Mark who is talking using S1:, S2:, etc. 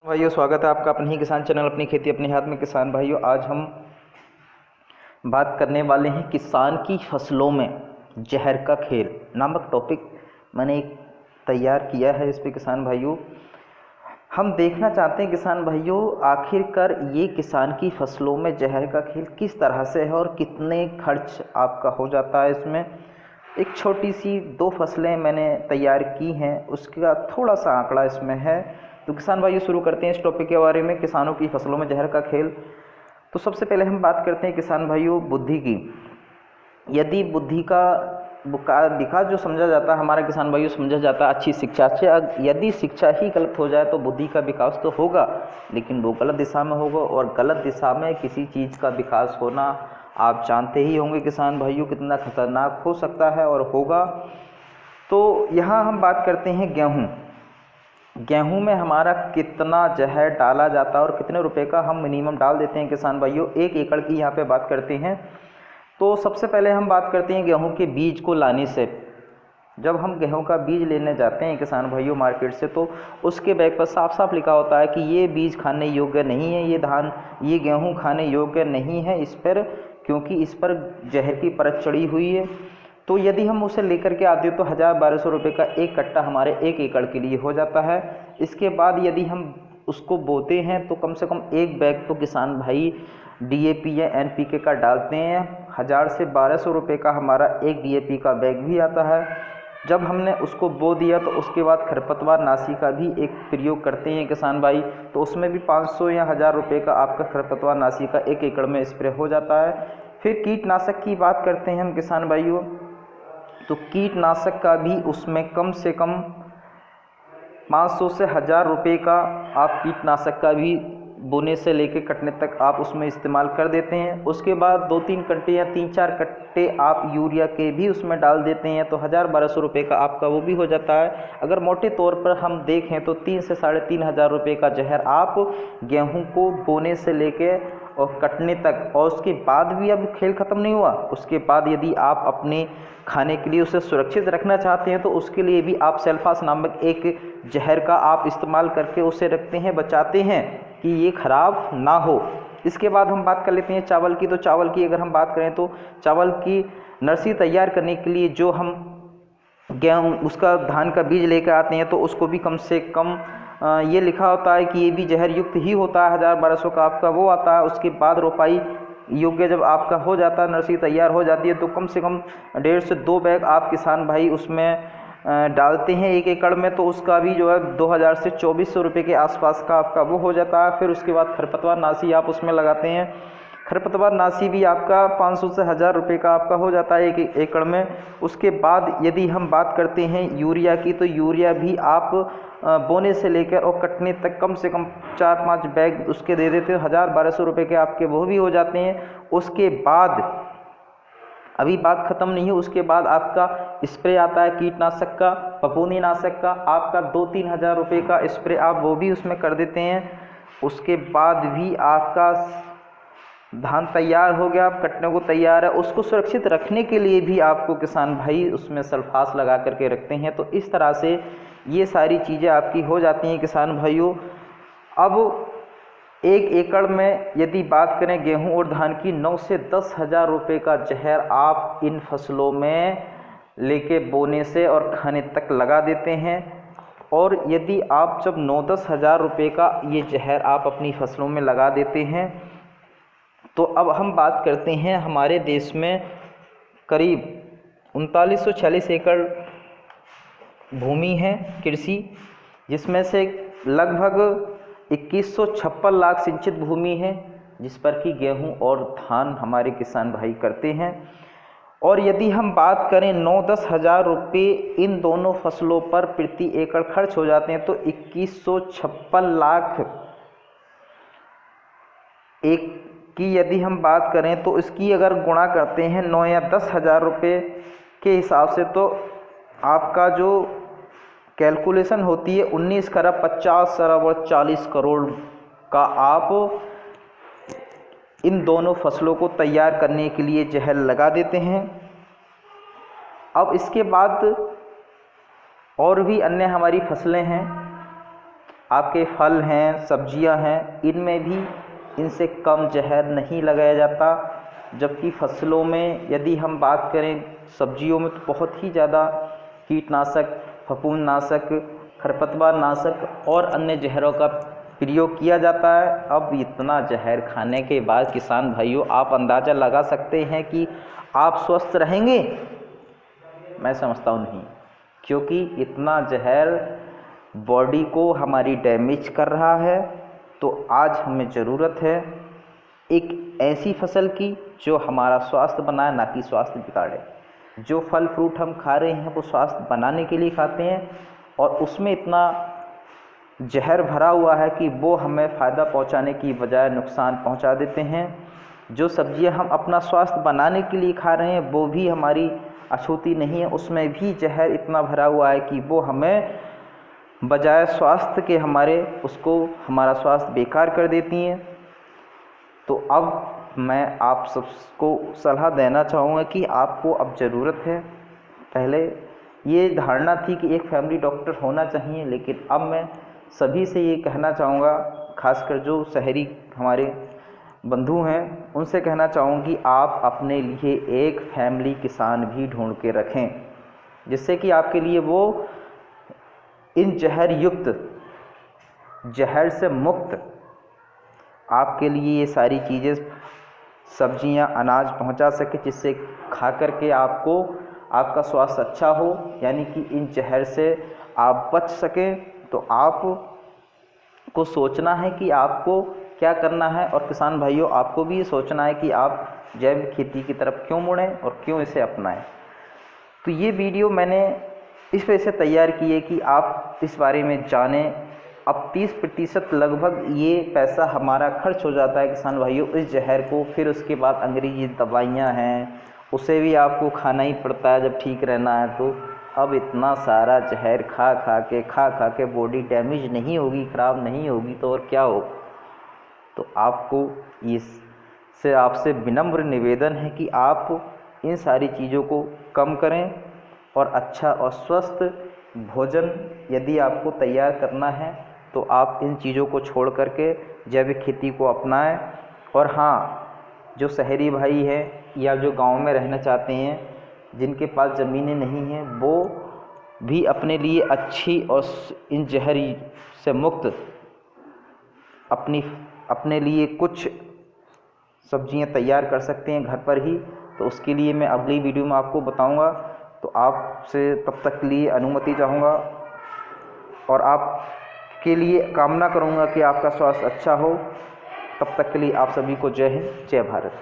S1: भाइयों, स्वागत है आपका अपने ही किसान चैनल अपनी खेती अपने हाथ में। किसान भाइयों, आज हम बात करने वाले हैं किसान की फसलों में जहर का खेल नामक टॉपिक मैंने एक तैयार किया है। इस पे किसान भाइयों हम देखना चाहते हैं किसान भाइयों, आखिरकार ये किसान की फसलों में जहर का खेल किस तरह से है और कितने खर्च आपका हो जाता है इसमें। एक छोटी सी 2 फसलें मैंने तैयार की हैं, उसका थोड़ा सा आंकड़ा इसमें है। तो किसान भाइयों शुरू करते हैं इस टॉपिक के बारे में, किसानों की फसलों में जहर का खेल। तो सबसे पहले हम बात करते हैं किसान भाइयों बुद्धि की। यदि बुद्धि का विकास जो समझा जाता है हमारा किसान भाइयों, समझा जाता है अच्छी शिक्षा से। यदि शिक्षा ही गलत हो जाए तो बुद्धि का विकास तो होगा, लेकिन वो गलत दिशा में होगा, और गलत दिशा में किसी चीज़ का विकास होना आप जानते ही होंगे किसान भाइयों कितना खतरनाक हो सकता है और होगा। तो यहाँ हम बात करते हैं गेहूं में हमारा कितना जहर डाला जाता है और कितने रुपए का हम मिनिमम डाल देते हैं किसान भाइयों। 1 एकड़ की यहाँ पे बात करते हैं। तो सबसे पहले हम बात करते हैं गेहूं के बीज को लाने से। जब हम गेहूं का बीज लेने जाते हैं किसान भाइयों मार्केट से, तो उसके बैग पर साफ साफ लिखा होता है कि ये बीज खाने योग्य नहीं है, ये गेहूं खाने योग्य नहीं है इस पर, क्योंकि इस पर जहर की परत चढ़ी हुई है। तो यदि हम उसे लेकर के आते हैं तो 1000-1200 रुपये का एक कट्टा हमारे 1 एकड़ के लिए हो जाता है। इसके बाद यदि हम उसको बोते हैं तो कम से कम एक बैग तो किसान भाई DAP या NPK का डालते हैं। 1000 से 1200 रुपये का हमारा एक DAP का बैग भी आता है। जब हमने उसको बो दिया तो उसके बाद खरपतवार नाशी का भी एक प्रयोग करते हैं किसान भाई, तो उसमें भी 500 या 1000 रुपये का आपका खरपतवार नाशी का 1 एकड़ में स्प्रे हो जाता है। फिर कीटनाशक की बात करते हैं हम किसान भाइयों, तो कीटनाशक का भी उसमें कम से कम 500 से 1000 रुपये का आप कीटनाशक का भी बोने से लेके कटने तक आप उसमें इस्तेमाल कर देते हैं। उसके बाद 2-3 कट्टे या 3-4 कट्टे आप यूरिया के भी उसमें डाल देते हैं, तो 1000-1200 रुपये का आपका वो भी हो जाता है। अगर मोटे तौर पर हम देखें तो 3 से 3500 रुपये का जहर आप गेहूं को बोने से लेके और कटने तक, और उसके बाद भी अब खेल ख़त्म नहीं हुआ। उसके बाद यदि आप अपने खाने के लिए उसे सुरक्षित रखना चाहते हैं तो उसके लिए भी आप सेल्फास नामक एक जहर का आप इस्तेमाल करके उसे रखते हैं, बचाते हैं कि ये ख़राब ना हो। इसके बाद हम बात कर लेते हैं चावल की। तो चावल की अगर हम बात करें तो चावल की नर्सरी तैयार करने के लिए जो हम गेहूँ उसका धान का बीज लेकर आते हैं तो उसको भी कम से कम ये लिखा होता है कि ये भी जहर युक्त ही होता है। 1000-1200 का आपका वो आता है। उसके बाद रोपाई योग्य जब आपका हो जाता है, नर्सरी तैयार हो जाती है, तो कम से कम 1.5 से 2 बैग आप किसान भाई उसमें डालते हैं 1 एकड़ में, तो उसका भी जो है 2000 से 2400 रुपये के आसपास का आपका वो हो जाता है। फिर उसके बाद खरपतवार नाशी आप उसमें लगाते हैं। खरपतवार नाशी भी आपका 500 से 1000 रुपये का आपका हो जाता है 1 एकड़ में। उसके बाद यदि हम बात करते हैं यूरिया की, तो यूरिया भी आप बोने से लेकर और कटने तक कम से कम 4-5 बैग उसके दे देते हैं। 1000-1200 रुपये के आपके वो भी हो जाते हैं। उसके बाद अभी बात ख़त्म नहीं है, उसके बाद आपका स्प्रे आता है कीटनाशक का, फफूंदी नाशक का, आपका 2-3 हज़ार रुपये का स्प्रे आप वो भी उसमें कर देते हैं। उसके बाद भी आपका धान तैयार हो गया, आप कटने को तैयार है। उसको सुरक्षित रखने के लिए भी आपको किसान भाई उसमें सल्फास लगा करके रखते हैं। तो इस तरह से ये सारी चीज़ें आपकी हो जाती हैं किसान भाइयों। अब 1 एकड़ में यदि बात करें गेहूं और धान की, 9 से 10 हज़ार रुपये का जहर आप इन फसलों में लेके बोने से और खाने तक लगा देते हैं। और यदि आप जब 9-10 हज़ार रुपये का ये जहर आप अपनी फसलों में लगा देते हैं, तो अब हम बात करते हैं हमारे देश में करीब 3946 एकड़ भूमि है कृषि, जिसमें से लगभग 2156 लाख सिंचित भूमि है, जिस पर कि गेहूं और धान हमारे किसान भाई करते हैं। और यदि हम बात करें 9-10 हज़ार रुपये इन दोनों फसलों पर प्रति एकड़ खर्च हो जाते हैं, तो 2156 लाख एक की यदि हम बात करें तो इसकी अगर गुणा करते हैं 9 या 10 हज़ार रुपये के हिसाब से, तो आपका जो कैलकुलेशन होती है 19 खरब 50 अरब और 40 करोड़ का आप इन दोनों फसलों को तैयार करने के लिए जहर लगा देते हैं। अब इसके बाद और भी अन्य हमारी फसलें हैं, आपके फल हैं, सब्जियां हैं, इनमें भी इनसे कम जहर नहीं लगाया जाता। जबकि फसलों में यदि हम बात करें, सब्जियों में तो बहुत ही ज़्यादा कीटनाशक, फफूंदनाशक, खरपतवार नाशक और अन्य जहरों का प्रयोग किया जाता है। अब इतना जहर खाने के बाद किसान भाइयों, आप अंदाज़ा लगा सकते हैं कि आप स्वस्थ रहेंगे? मैं समझता हूँ नहीं, क्योंकि इतना जहर बॉडी को हमारी डैमेज कर रहा है। तो आज हमें ज़रूरत है एक ऐसी फसल की जो हमारा स्वास्थ्य बनाए, ना कि स्वास्थ्य बिगाड़े। जो फल फ्रूट हम खा रहे हैं वो स्वास्थ्य बनाने के लिए खाते हैं, और उसमें इतना जहर भरा हुआ है कि वो हमें फ़ायदा पहुंचाने की बजाय नुकसान पहुंचा देते हैं। जो सब्जियां हम अपना स्वास्थ्य बनाने के लिए खा रहे हैं वो भी हमारी अछूती नहीं है, उसमें भी जहर इतना भरा हुआ है कि वो हमें बजाय स्वास्थ्य के हमारा स्वास्थ्य बेकार कर देती हैं। तो अब मैं आप सबको सलाह देना चाहूँगा कि आपको अब ज़रूरत है, पहले ये धारणा थी कि एक फैमिली डॉक्टर होना चाहिए, लेकिन अब मैं सभी से ये कहना चाहूँगा, खासकर जो शहरी हमारे बंधु हैं उनसे कहना चाहूँगा कि आप अपने लिए एक फैमिली किसान भी ढूंढ के रखें, जिससे कि आपके लिए वो इन जहर से मुक्त आपके लिए ये सारी चीज़ें, सब्जियां, अनाज पहुंचा सके, जिससे खा कर के आपका स्वास्थ्य अच्छा हो, यानी कि इन जहर से आप बच सकें। तो आपको सोचना है कि आपको क्या करना है, और किसान भाइयों आपको भी ये सोचना है कि आप जैविक खेती की तरफ क्यों मुड़ें और क्यों इसे अपनाएं। तो ये वीडियो मैंने इस वजह से तैयार की है कि आप इस बारे में जानें। अब 30% लगभग ये पैसा हमारा खर्च हो जाता है किसान भाइयों इस जहर को, फिर उसके बाद अंग्रेजी दवाइयाँ हैं, उसे भी आपको खाना ही पड़ता है जब ठीक रहना है। तो अब इतना सारा जहर खा खा के बॉडी डैमेज नहीं होगी, ख़राब नहीं होगी, तो और क्या हो। तो आपको आपसे विनम्र निवेदन है कि आप इन सारी चीज़ों को कम करें, और अच्छा और स्वस्थ भोजन यदि आपको तैयार करना है तो आप इन चीज़ों को छोड़ करके जैविक खेती को अपनाएं। और हाँ, जो शहरी भाई हैं या जो गांव में रहना चाहते हैं, जिनके पास ज़मीनें नहीं हैं, वो भी अपने लिए अच्छी और इन जहर से मुक्त अपने लिए कुछ सब्जियां तैयार कर सकते हैं घर पर ही। तो उसके लिए मैं अगली वीडियो में आपको बताऊंगा। तो आपसे तब तक के लिए अनुमति चाहूँगा, और आपके लिए कामना करूँगा कि आपका स्वास्थ्य अच्छा हो। तब तक के लिए आप सभी को जय हिंद, जय भारत।